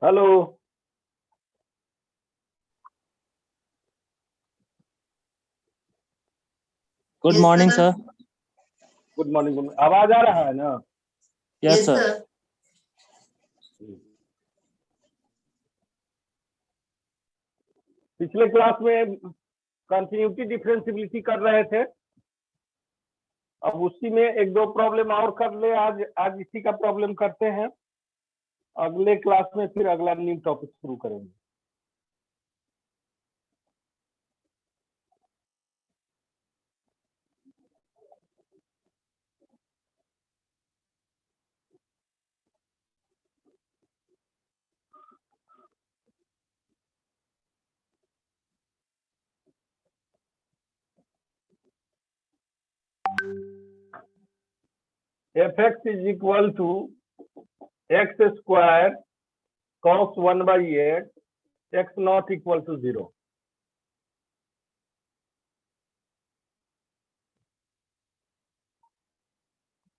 Hello. Good Yes, morning sir. Sir. Good morning. आवाज आ रहा है ना? Yes Yes, sir. sir. पिछले क्लास में कंटिन्यूटी डिफरेंशियबिलिटी कर रहे थे। अब उसी में एक दो प्रॉब्लम और कर ले। आज इसी का प्रॉब्लम करते हैं। अगले क्लास में फिर अगला न्यू टॉपिक शुरू करेंगे। fx is equal to x square cos 1 by x not equal to 0।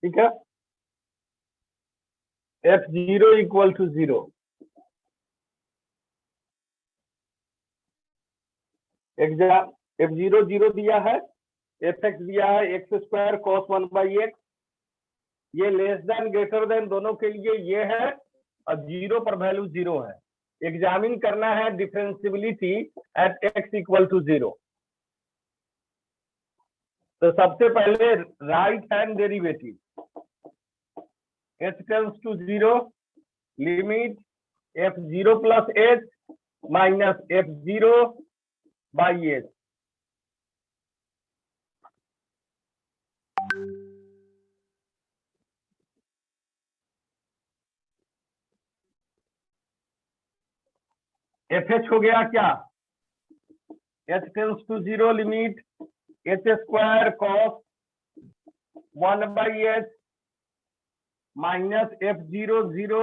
ठीक है। f0 equal to 0। Exam f0 0 दिया है, fx दिया है x square cos 1 by x। ये लेस देन ग्रेटर देन दोनों के लिए ये है और जीरो पर वैल्यू 0 है। एग्जामिन करना है differentiability at x equal to 0। तो सबसे पहले right hand derivative h tends to 0 limit f0 plus h minus f0 by h। fh हो गया क्या? h tends to 0 limit h square cos 1 by h minus f0 0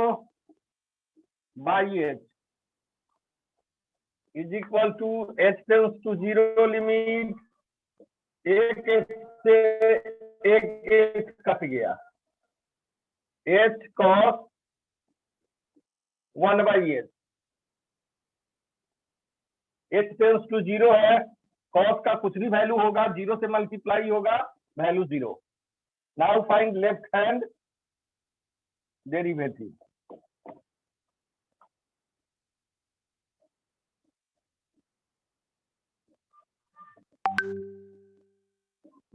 by h is equal to h tends to 0 limit एक h से एक h cut गया h cos 1 by h। h tends to 0 है, cos का कुछ भी value होगा 0 से मल्टीप्लाई होगा, value 0। Now find left hand derivative.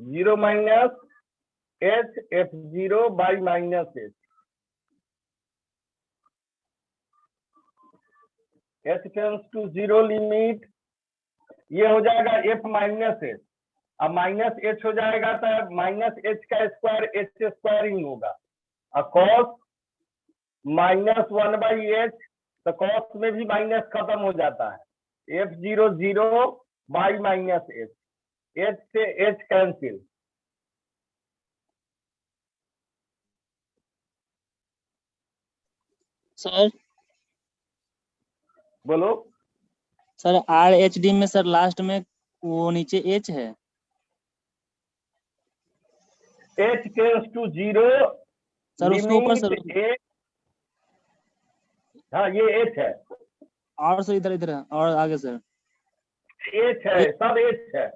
Zero minus h f0 by minus h tends to 0 limit ये हो जाएगा f माइनस h। अब माइनस h हो जाएगा तो माइनस h का स्क्वायर h स्क्वायरिंग होगा और cos माइनस 1 बाई h, तो cos में भी माइनस खत्म हो जाता है। f0 0 बाई माइनस h से h कैंसिल। सर बोलो। सर RHD में सर लास्ट में वो नीचे H है। h टेंड्स टू 0 सर उसके ऊपर सर लिमिट हाँ ये h है और सर इधर इधर और आगे सर h है, सब h है।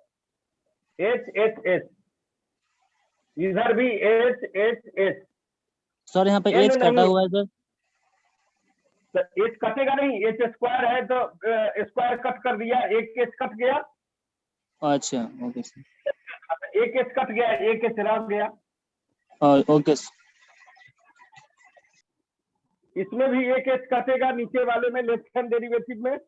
h h h इधर भी h h h। सर यहाँ पे n H कटा नहीं, हुआ है सर। तो h कटेगा नहीं, h स्क्वायर है तो स्क्वायर कट कर दिया, एक h कट गया। अच्छा ओके सर। एक h कट गया, एक h रह गया। Okay sir. इसमें भी एक h कटेगा नीचे वाले में लेफ्ट हैंड डेरिवेटिव में।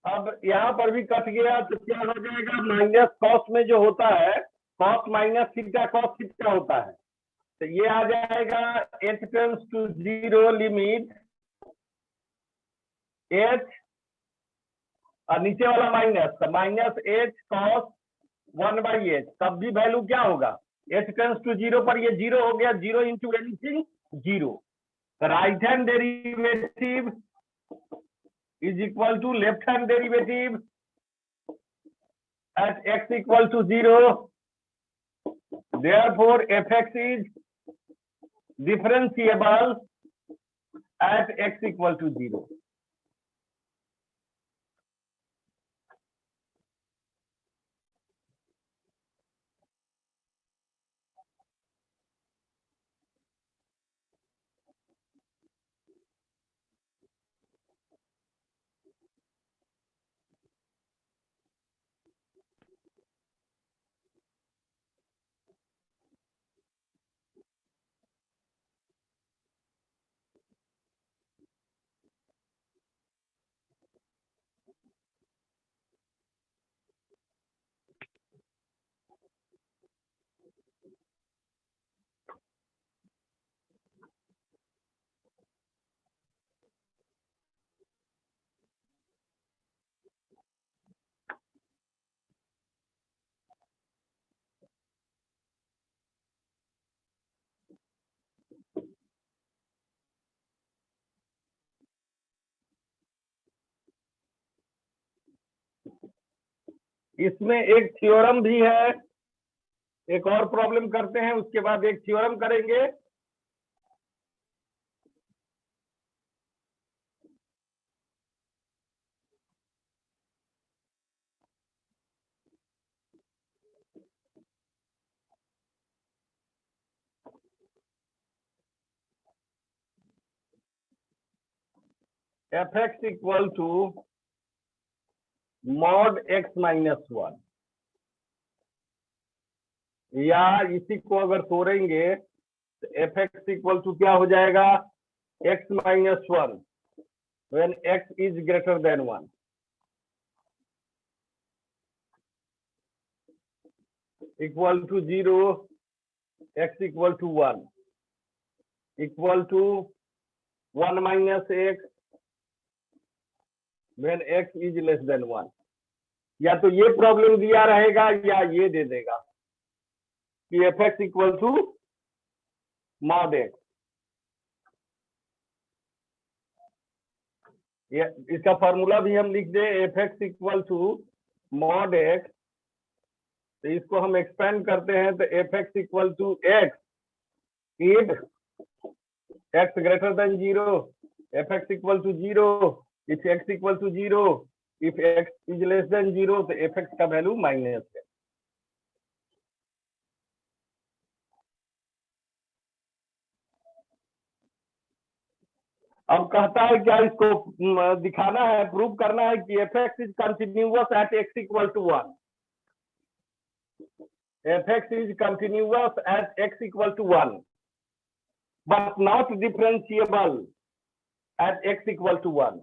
अब यहाँ पर भी कट गया तो क्या हो जाएगा, माइनस कॉस में जो होता है cos minus theta cos theta होता है, तो ये आ जाएगा h tends to 0 limit h और नीचे वाला माइनस, तो माइनस h कॉस 1/h, तब भी वैल्यू क्या होगा, h टेंड्स टू 0 पर ये 0 हो गया, 0 into anything 0, right hand derivative is equal to left hand derivative at x equal to 0. Therefore, fx is differentiable at x equal to 0. इसमें एक थ्योरम भी है, एक और प्रॉब्लम करते हैं, उसके बाद एक थ्योरम करेंगे। fx equal to mod x minus 1, या इसी को अगर तोड़ेंगे तो fx इक्वल टू क्या हो जाएगा, x minus 1 when x is greater than 1, equal to 0, x equal to 1, equal to 1 minus x when x is less than 1। या तो ये प्रॉब्लम दिया रहेगा या ये दे देगा कि fx equal to mod x, इसका फॉर्मूला भी हम लिख दे, fx equal to mod x, तो इसको हम एक्सपेंड करते हैं तो fx equal to x if x greater than 0, fx equal to 0 if x equal to 0, if x is less than 0 तो fx का वैल्यू माइनस है। अब कहता है क्या, इसको दिखाना है, प्रूव करना है कि fx is continuous at x equal to 1, fx is continuous at x equal to 1 but not differentiable at x equal to 1।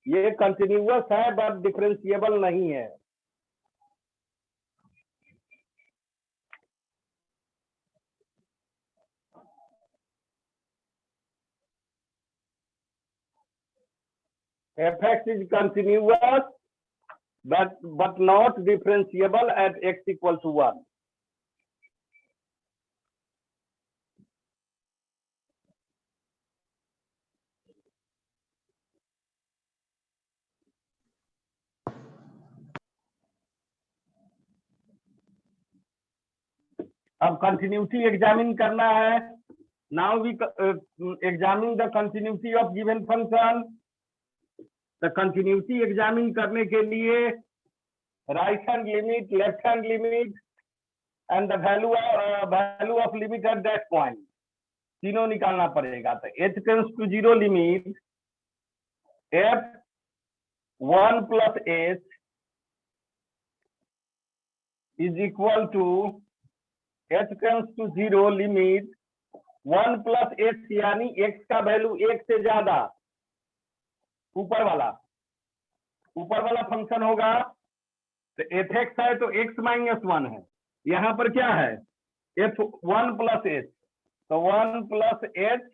ये कंटिन्यूअस है बट डिफरेंशिएबल नहीं है। fx is continuous but not differentiable at x equal to 1। अब continuity examine करना है। Now we examine the continuity of given function. The continuity examine करने के लिए right hand limit, left hand limit and the value of limit at that point, तीनों निकालना पड़ेगा। तो h tends to 0 limit f 1 plus h is equal to h tends to 0 limit 1 plus h, यानी x का value 1 से ज्यादा, ऊपर वाला ऊपर वाला फंक्शन होगा तो एफ एक्स है तो एक्स माइनस 1 है, यहाँ पर क्या है एफ 1 प्लस एच, तो 1 प्लस एच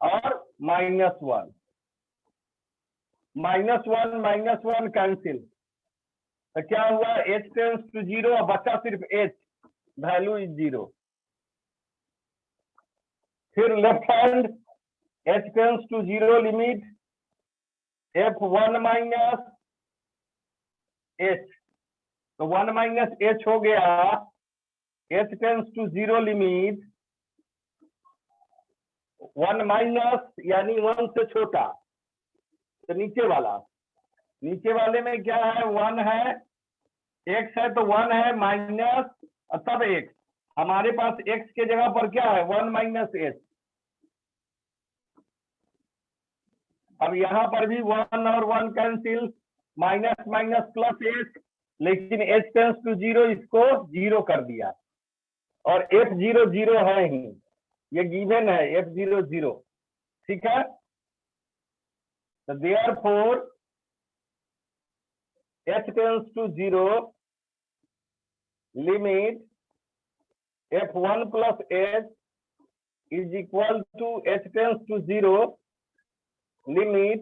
और -1, -1 कैंसिल, तो क्या हुआ h टेंस टू 0 और बचा सिर्फ h, वैल्यू इज 0। फिर left hand h tends to 0 limit f1 minus h, तो 1 माइनस h हो गया, h tends to 0 limit 1 minus यानी 1 से छोटा, तो नीचे वाले में क्या है 1 है, x है तो 1 है माइनस तब x, हमारे पास x के जगह पर क्या है 1 माइनस h। अब यहाँ पर भी 1 और 1 cancel, minus minus plus h, लेकिन h टेंस टू 0 इसको 0 कर दिया और f0 0 है ही, ये गिवन है f0 0, ठीक है। तो therefore h tends to 0 limit f1 plus h is equal to h tends to 0 limit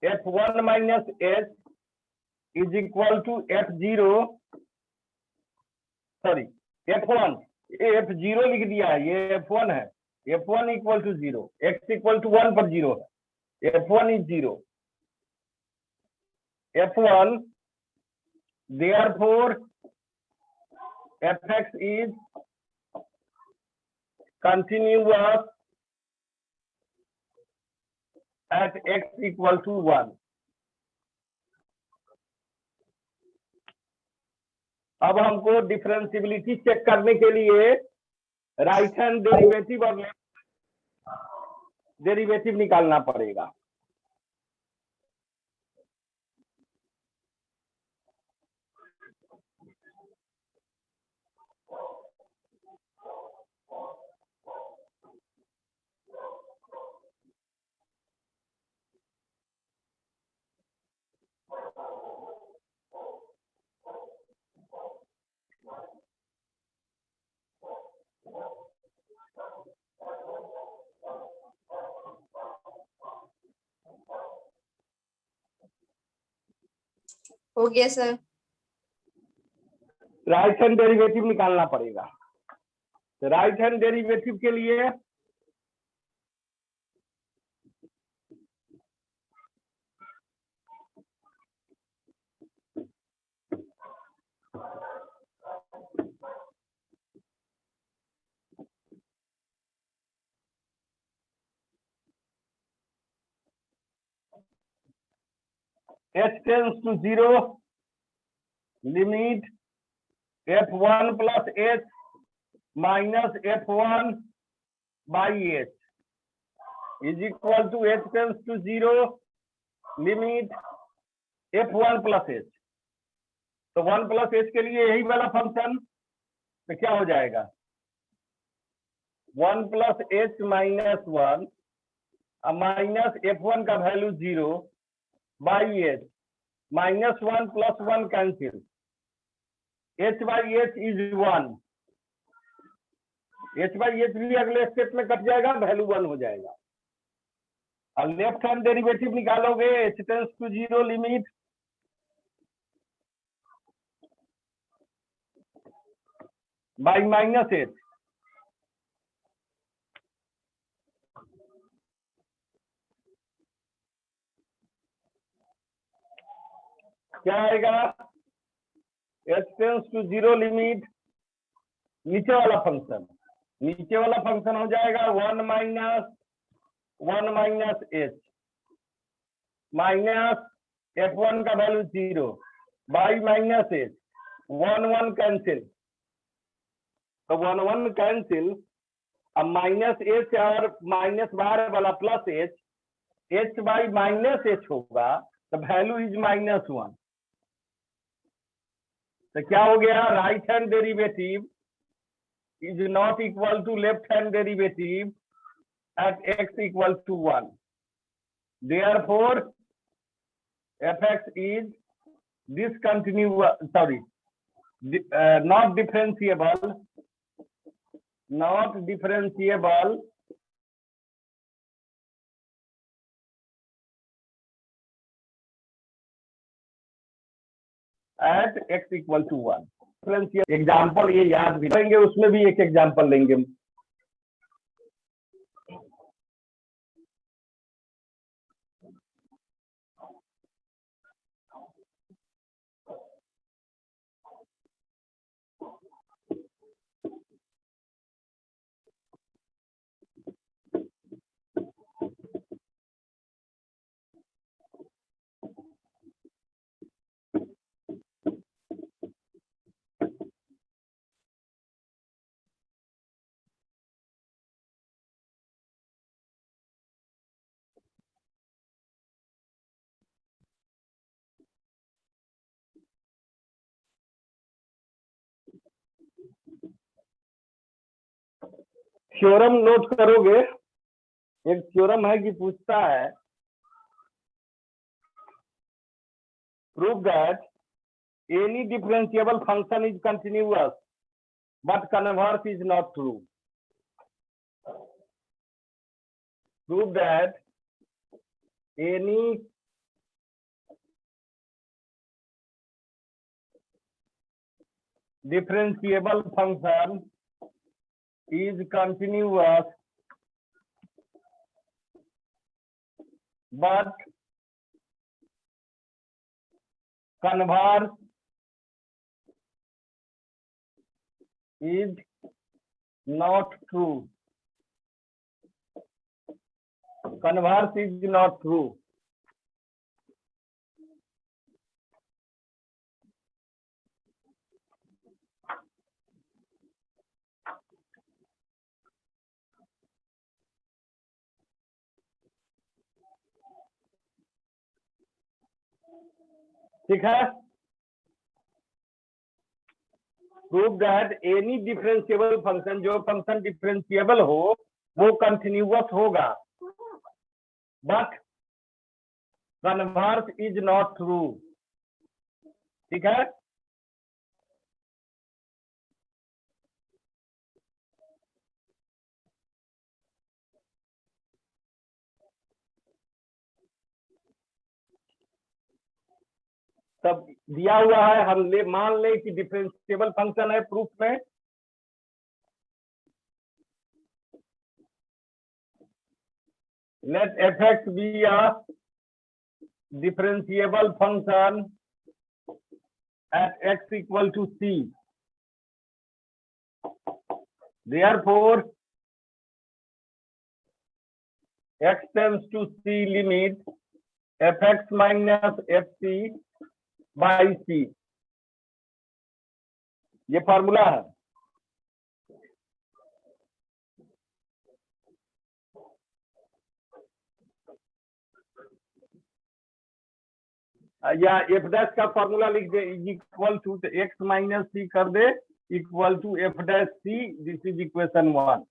f1 minus h is equal to f0, sorry f1, f0 लिख दिया है, ये f1 है, f1 equal to 0, x equal to 1 पर 0 है, f1 is 0, f1 therefore fx is continuous at x equal to 1। अब हमको differentiability check करने के लिए राइट हैंड डेरिवेटिव और लेफ्ट डेरिवेटिव निकालना पड़ेगा। हो गया सर। राइट हैंड डेरिवेटिव निकालना पड़ेगा। तो राइट हैंड डेरिवेटिव के लिए h tends to 0 limit f1 plus h minus f1 by h is equal to h tends to 0 limit f1 plus h। तो 1 प्लस h के लिए यही वाला फंक्शन, तो क्या हो जाएगा 1 plus h minus 1 minus f1 का value 0 by h, -1 plus 1 cancel, h by h is 1, h by h भी अगले स्टेप में कट जाएगा, वैल्यू 1 हो जाएगा। और लेफ्ट हैंड डेरिवेटिव निकालोगे h tends to 0 limit by minus h, क्या आएगा h टेंस टू 0 लिमिट नीचे वाला फंक्शन हो जाएगा 1 माइनस h माइनस f1 का value 0 by minus h, 1 cancel, तो 1 कैंसिल, अब माइनस h और माइनस बाहर वाला plus h by minus h होगा, तो वैल्यू इज -1। तो क्या हो गया right hand derivative is not equal to left hand derivative at x equal to 1। Therefore fx is discontinuous, sorry, not differentiable at x equal to 1. Example ये याद भी लेंगे, उसमें भी एक एग्जाम्पल लेंगे। थ्योरम नोट करोगे, एक थ्योरम है कि पूछता है prove that any differentiable function is continuous but converse is not true. Prove that any differentiable function is continuous but converse is not true. Converse is not true. ठीक है। Prove that any differentiable function, जो function differentiable हो वो continuous होगा but converse is not true. ठीक है। तब दिया हुआ है, हम मान ले कि डिफरेंशिएबल फंक्शन है प्रूफ में, let fx be a differentiable function at x equal to c. Therefore, x tends to c limit fx minus fc by c. ये फार्मूला है। या एफ डैश का फॉर्मूला लिख दे, equal to X minus C कर दे, equal to F dash C, this is equation 1।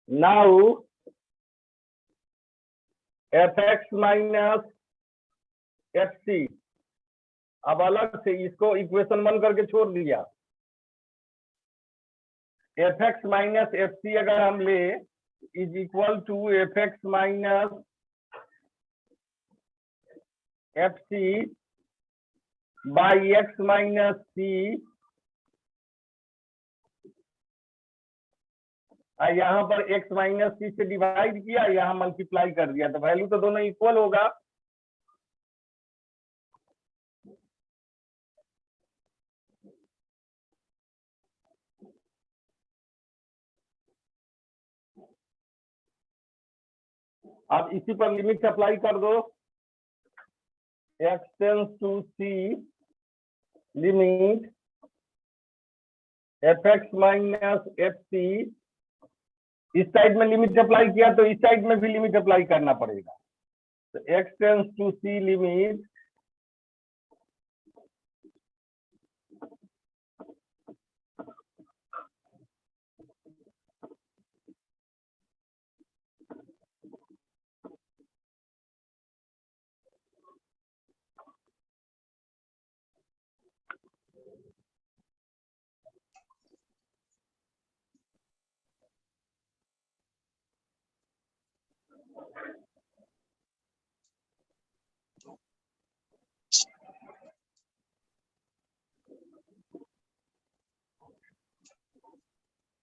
Now F X minus F C, अब अलग से इसको इक्वेशन 1 करके छोड़ दिया। F X minus F C अगर हम ले is equal to F X minus F C by X minus C, यहाँ पर x माइनस सी से डिवाइड किया, यहाँ मल्टीप्लाई कर दिया, तो वैल्यू तो दोनों इक्वल होगा। अब इसी पर लिमिट अप्लाई कर दो, x tends to c limit fx minus fc, इस साइड में लिमिट अप्लाई किया तो इस साइड में भी लिमिट अप्लाई करना पड़ेगा। तो x tends to c limit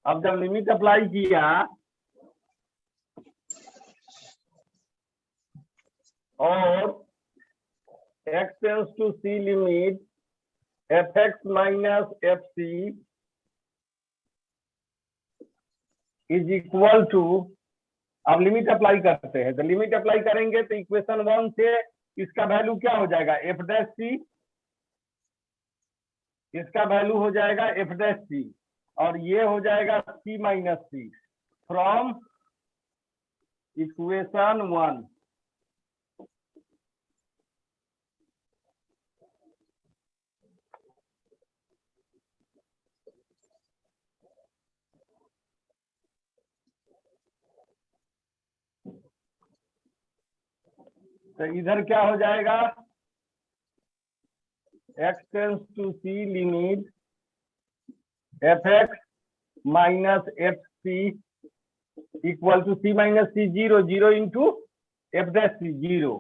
अब जब लिमिट अप्लाई किया और x tends to c limit fx minus fc is equal to, अब लिमिट अप्लाई करते हैं, तो लिमिट अप्लाई करेंगे तो इक्वेशन 1 से इसका वैल्यू क्या हो जाएगा, एफ डैश सी, इसका वैल्यू हो जाएगा एफ डैश सी, और ये हो जाएगा C minus C from equation 1। तो इधर क्या हो जाएगा, x tends to c limit fx minus F C equal to C minus C 0 0 into F dash C 0।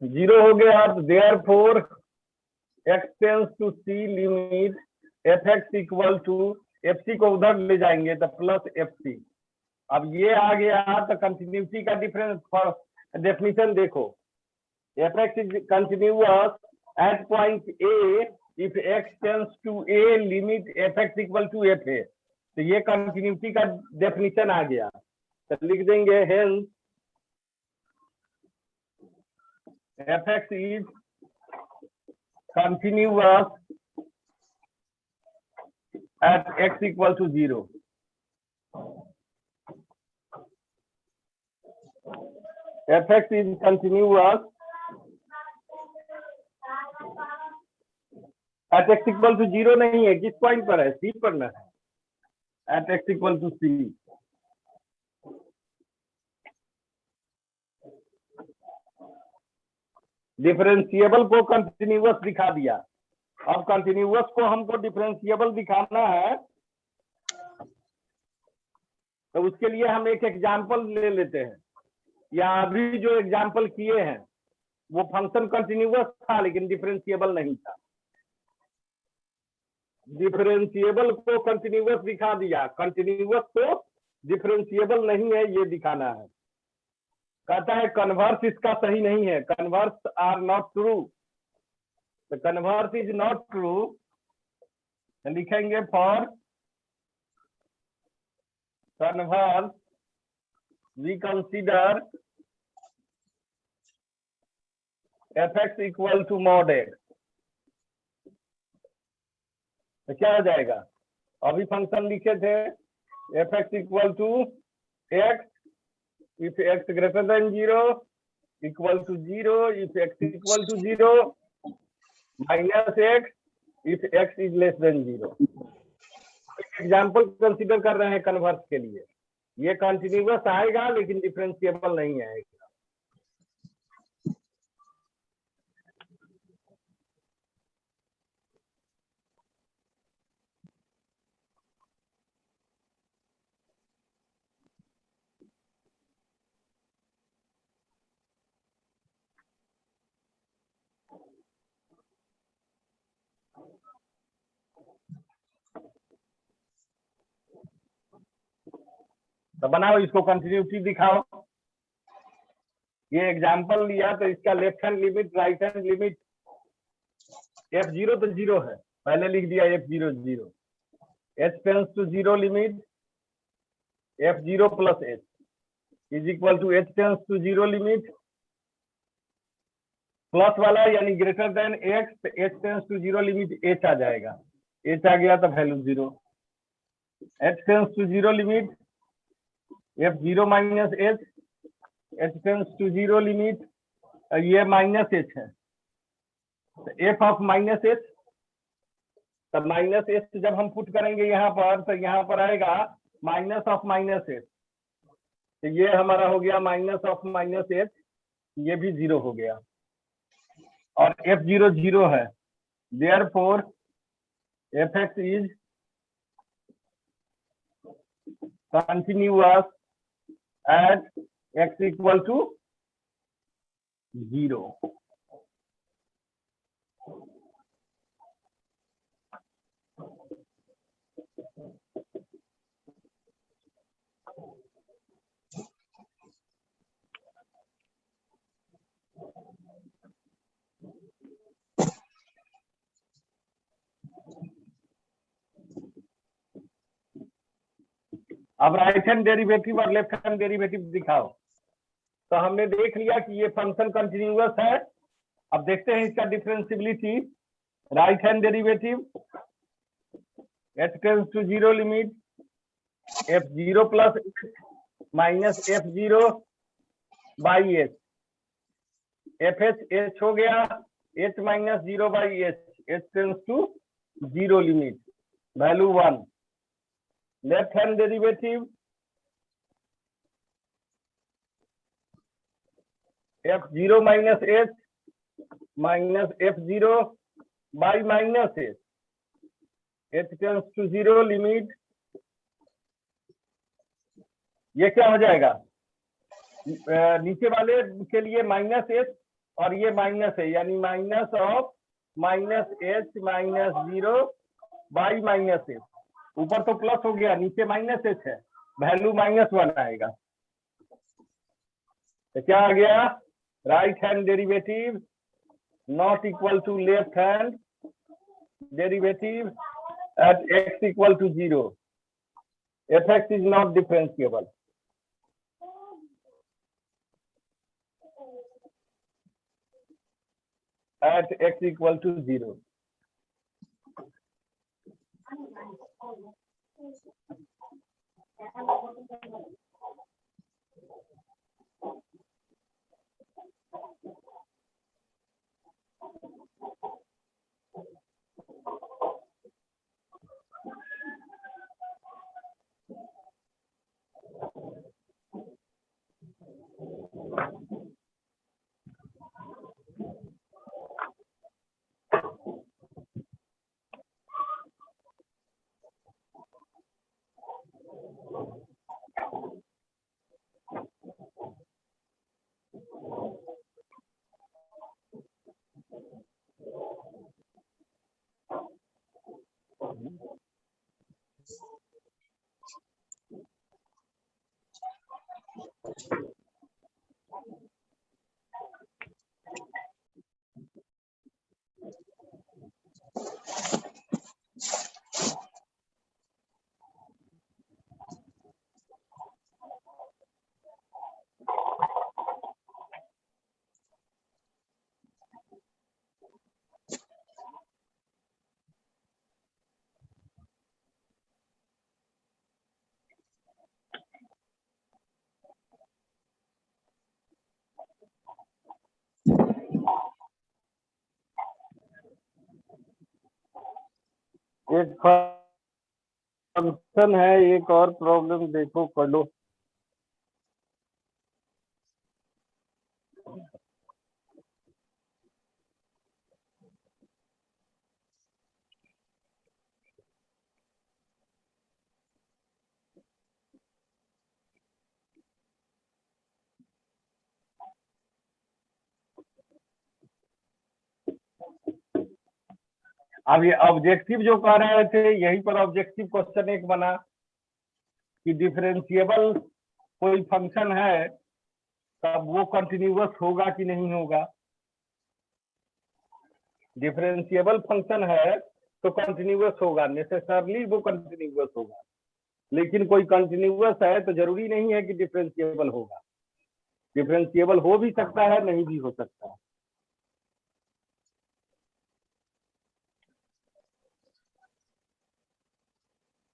Zero हो गया, तो therefore x tends to c limit fx equal to fc को उधर ले जाएंगे तो प्लस fc। अब ये आ गया तो कंटिन्यूटी का डिफरेंस डेफिनेशन देखो, fx is continuous at point a if x tends to a limit fx equal to fa। तो ये कंटिन्यूटी का डेफिनेशन आ गया, तो लिख देंगे hence fx is continuous at x equal to 0। fx is continuous at x equal to 0 नहीं है, किस पॉइंट पर है, सी पर ना है, at x equal to c। Differentiable को कंटिन्यूअस दिखा दिया, अब कंटिन्यूअस को हमको डिफरेंशिएबल दिखाना है, तो उसके लिए हम एक एग्जांपल ले लेते हैं। या अभी जो एग्जांपल किए हैं वो फंक्शन कंटिन्यूअस था लेकिन डिफरेंशिएबल नहीं था, डिफरेंशिएबल को कंटिन्यूअस दिखा दिया, कंटिन्यूअस को डिफरेंशिएबल नहीं है ये दिखाना है। कहता है कन्वर्स इसका सही नहीं है, कन्वर्स आर नॉट ट्रू, तो कन्वर्स इज नॉट ट्रू, लिखेंगे for converse we consider fx equal to mod x। तो क्या हो जाएगा, अभी फंक्शन लिखे थे fx equal to x if x greater than 0 equal to 0 if x equal to 0 minus x if x is less than 0। Example consider कर रहे हैं कन्वर्स के लिए, ये कंटिन्यूअस आएगा लेकिन डिफरेंशिएबल नहीं आएगा। तो बनाओ इसको, कंटिन्यूटी दिखाओ। ये एग्जाम्पल लिया तो इसका left hand limit right hand limit f0 तो 0 है, पहले लिख दिया f0 0, h tends to 0 limit f0 plus h is equal to h tends to 0 limit plus वाला यानी greater than x, h tends to 0 limit h आ जाएगा, h आ गया तो value 0, h tends to 0 limit f0 minus h, h tends to 0 limit, ये minus h है, f of minus h, तब माइनस h जब हम पुट करेंगे यहाँ पर तो यहाँ पर आएगा माइनस ऑफ माइनस h, तो ये हमारा हो गया माइनस ऑफ माइनस h, ये भी 0 हो गया। और f0 0 है, therefore fx is continuous at x equal to 0. अब राइट हैंड डेरिवेटिव और लेफ्ट हैंड डेरिवेटिव दिखाओ। तो हमने देख लिया कि ये फंक्शन कंटिन्यूअस है। अब देखते हैं इसका differentiability. Right hand derivative h tends to 0 limit f0 plus minus f0 by h, fh h हो गया h minus 0 by h, h tends to 0 limit, value 1। Left hand derivative f0 minus h minus f0 by minus h, h tends to 0 limit. ये क्या हो जाएगा, नीचे वाले के लिए माइनस h और ये माइनस है, यानी minus of minus h minus 0 by minus h। ऊपर तो प्लस हो गया, नीचे माइनस h है, वैल्यू -1 आएगा। तो क्या आ गया, right hand derivative not equal to left hand derivative at x equal to 0. fx is not differentiable. At x equal to 0. एक फंक्शन है, एक और प्रॉब्लम देखो, कर लो। अब ये ऑब्जेक्टिव जो कह रहे थे, यहीं पर ऑब्जेक्टिव क्वेश्चन एक बना कि डिफरेंशिएबल कोई फंक्शन है तब वो कंटिन्यूअस होगा कि नहीं होगा। डिफरेंशिएबल फंक्शन है तो कंटिन्यूअस होगा, नेसेसरली वो कंटिन्यूअस होगा। लेकिन कोई कंटिन्यूअस है तो जरूरी नहीं है कि डिफरेंशिएबल होगा। डिफरेंशिएबल हो भी सकता है, नहीं भी हो सकता है।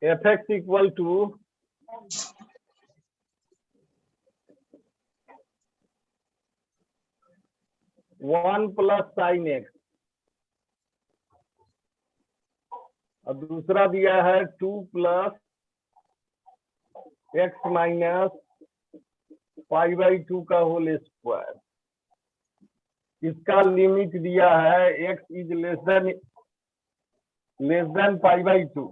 fx equal to 1 plus sine X, और दूसरा दिया है 2 plus X minus pi by 2 का होल स्क्वायर। इसका लिमिट दिया है x इज लेस देन π/2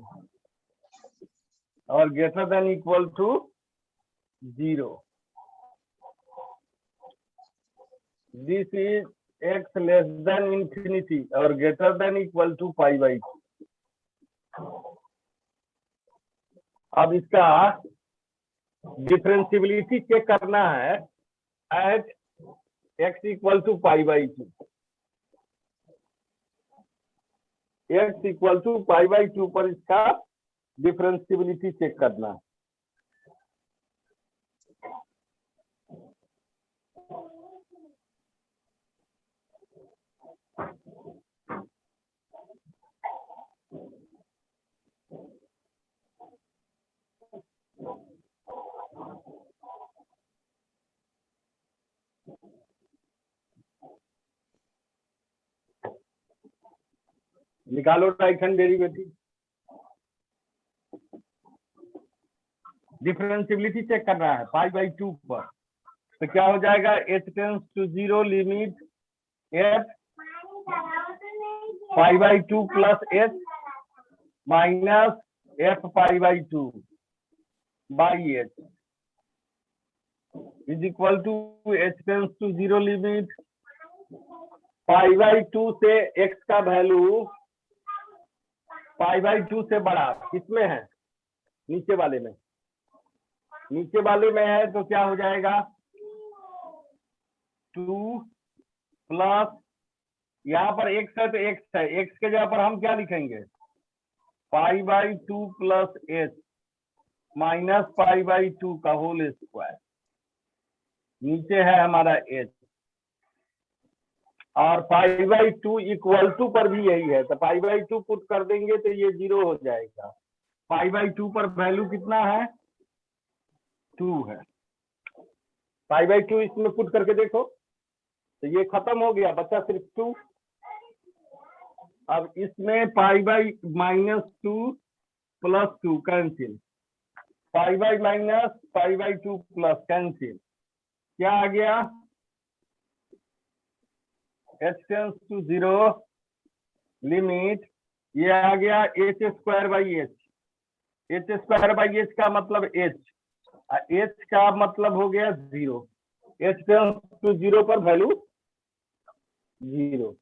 और greater than equal to 0. This is x less than infinity और ग्रेटर देन इक्वल टू π/2. अब इसका डिफरेंशियबिलिटी चेक करना है at x equal to π/2. x equal to π/2 पर इसका डिफरेंशियबिलिटी चेक करना है. निकालो right hand derivative. Differentiability check करना है π/2 पर. तो क्या हो जाएगा h tends to 0 limit f π/2 plus h minus f π/2 by h is equal to h tends to 0 limit π/2 से x का वैल्यू π/2 से बड़ा किसमें है? नीचे वाले में. नीचे वाले में है तो क्या हो जाएगा 2 प्लस यहाँ पर x है तो x है, x के जगह पर हम क्या लिखेंगे π/2 प्लस h माइनस π/2 का होल स्क्वायर. नीचे है हमारा h और π/2 इक्वल टू पर भी यही है तो π/2 पुट कर देंगे तो ये 0 हो जाएगा. π/2 पर वैल्यू कितना है 2 है. π/2 इसमें पुट करके देखो तो ये खत्म हो गया, बचा सिर्फ 2. अब इसमें π/-2 प्लस 2 कैंसिल, π/-π/2 प्लस कैंसिल. क्या आ गया h टेंस टू 0 लिमिट ये आ गया h² का मतलब h का मतलब हो गया 0. h टेंस टू 0 पर वैल्यू 0.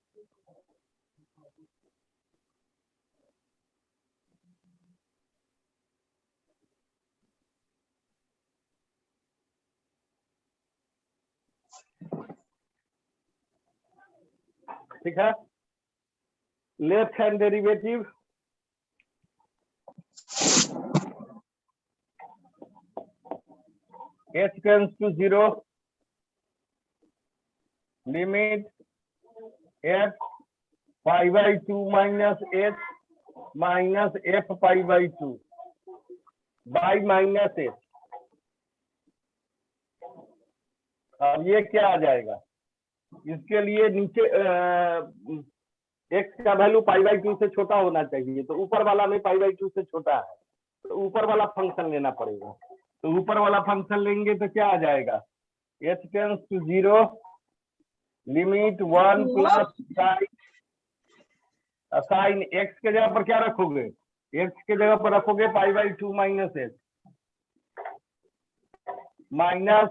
ठीक है. Left hand derivative h tends to 0 limit f π/2 minus h minus f π/2 by minus h. अब ये क्या आ जाएगा इसके लिए नीचे x का वैल्यू π/2 से छोटा होना चाहिए तो ऊपर वाला में π/2 से छोटा है तो ऊपर वाला फंक्शन लेना पड़ेगा. तो ऊपर वाला फंक्शन लेंगे तो क्या आ जाएगा h tends to 0 limit 1 plus sine x के जगह पर क्या रखोगे x के जगह पर रखोगे π/2 माइनस h माइनस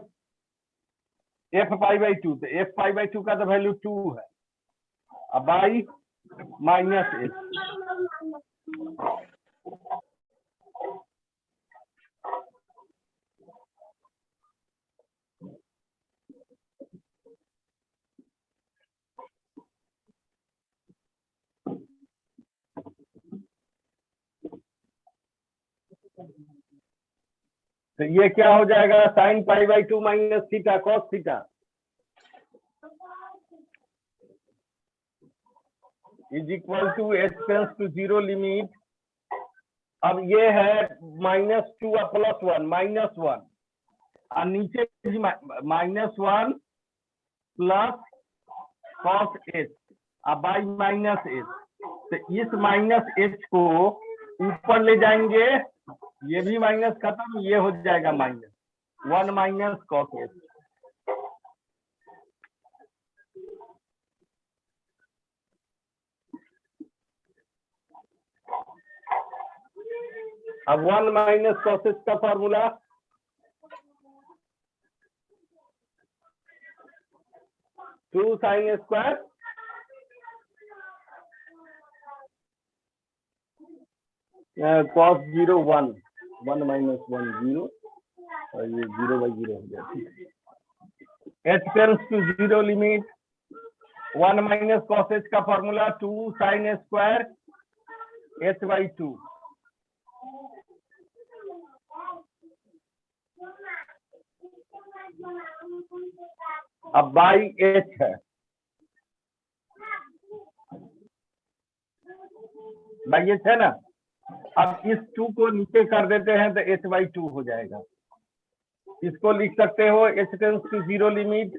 f π/2 तो f π/2 का तो वैल्यू 2 है अब बाई माइनस h. तो ये क्या हो जाएगा sine π/2 minus theta cos theta is equal to h tends to 0 limit. अब ये है -2 और +1 -1 और नीचे -1 प्लस कॉस h अब बाई माइनस h. तो इस माइनस h को ऊपर ले जाएंगे ये भी माइनस खत्म ये हो जाएगा -1 माइनस कॉस h. अब 1 माइनस cos h का formula 2 sin square cos 0 1 1 minus 1 0 और ये 0/0 हो गया। h tends to 0 limit 1 minus cos h का फॉर्मूला 2 sin स्क्वायर h/2। अब बाई h है, बाई h है ना। अब इस 2 को नीचे कर देते हैं तो h/2 हो जाएगा। इसको लिख सकते हो h tends to 0 limit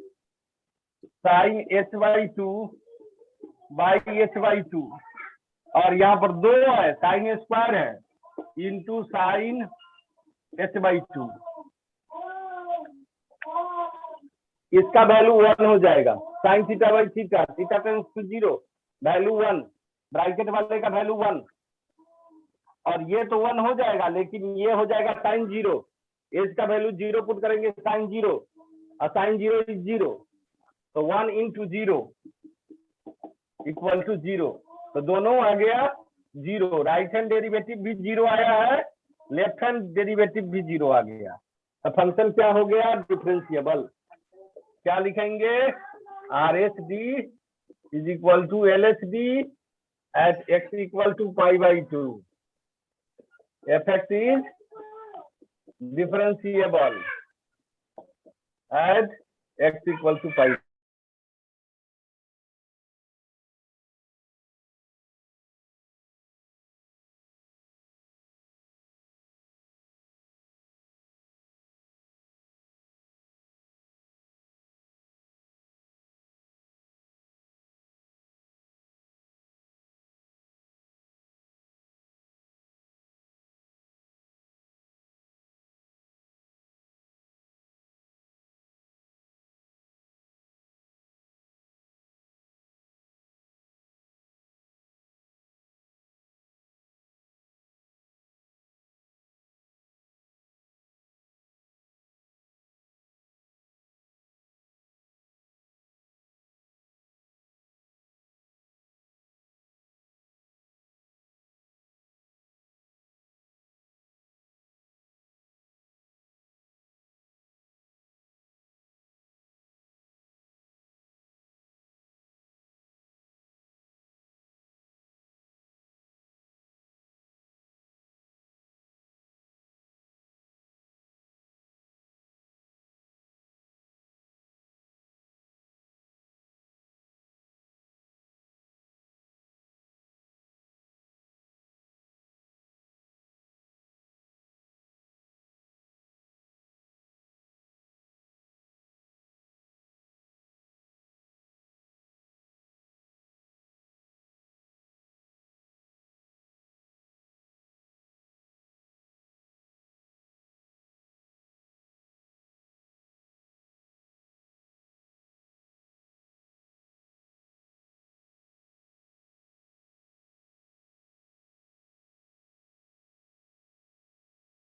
sine h/2 by h/2, और यहाँ पर 2 है, साइन स्क्वायर है इंटू साइन h/2। इसका वैल्यू 1 हो जाएगा। Sine theta by theta, theta tends to 0, value 1, bracket वाले का वैल्यू 1, और ये तो 1 हो जाएगा, लेकिन ये हो जाएगा साइन 0। एज का वैल्यू 0 पुट करेंगे, साइन 0, और साइन 0 इज 0, तो 1 इंटू 0 इक्वल टू 0, तो दोनों आ गया 0। राइट हैंड डेरिवेटिव भी 0 आया है, लेफ्ट हैंड डेरिवेटिव भी 0 आ गया। तो फंक्शन क्या हो गया? डिफरेंशिएबल। क्या लिखेंगे? RHD is equal to LHD at x equal to π/2। fx is differentiable at x equal to π.